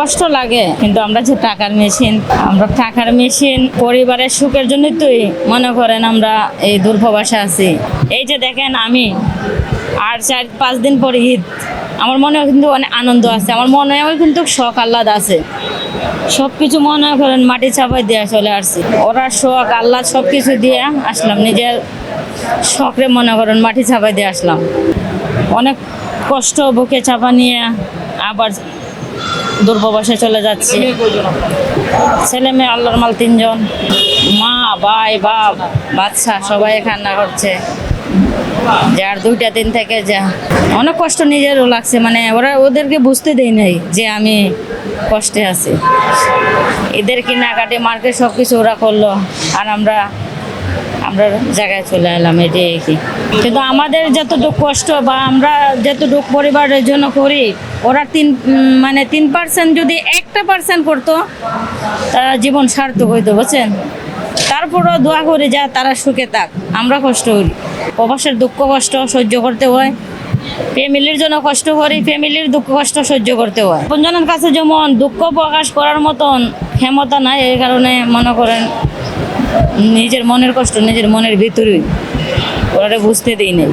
কষ্ট লাগে, কিন্তু আমরা যে টাকার মেশিন পরিবারের সুখের জন্যই তো মনে করেন আমরা এই দুর্ভবাসে আছি। এই যে দেখেন, আমি আর 4-5 দিন পরে ঈদ, আমার মনেও কিন্তু অনেক আনন্দ আছে, আমার মনেও কিন্তু শখ আহ্লাদ আছে। সব কিছু মনে করেন মাটি চাপাই দিয়ে চলে আসছি। ওরা শখ আহ্লাদ সব কিছু দিয়ে আসলাম, নিজের শখরে মনে করেন মাটি চাপাই দিয়ে আসলাম। অনেক কষ্ট বুকে চাপা নিয়ে আবার দুর্ভবাসে চলে যাচ্ছি। ছেলে মেয়ে আল্লাহর মাল 3 জন, মা ভাই বাপ বাচ্চা সবাই কান্না করছে। যার 2টা দিন থেকে যা অনেক কষ্ট নিজেরও লাগছে, মানে ওদেরকে বুঝতে দেই নাই যে আমি কষ্টে আছি। এদের কেনাকাটি মার্কেট সব কিছু ওরা করলো, আর আমরা জায়গায় চলে এলাম। এটাই কি, কিন্তু আমাদের যতটুকু কষ্ট বা আমরা যতটুকু পরিবারের জন্য করি, ওরা 3% যদি 1% করতো, তারা জীবন সার্থক হইতো, বুঝছেন। তারপরও দোয়া করি যা তারা সুখে থাক, আমরা কষ্ট করি, প্রবাসের দুঃখ কষ্ট সহ্য করতে হয়। ফ্যামিলির জন্য কষ্ট করি, ফ্যামিলির দুঃখ কষ্ট সহ্য করতে হয়। আপনজনের কাছে যেমন দুঃখ প্রকাশ করার মতন ক্ষমতা নাই, এই কারণে মনে করেন নিজের মনের কষ্ট নিজের মনের ভিতরেই ওরা বুঝতে দেই নাই।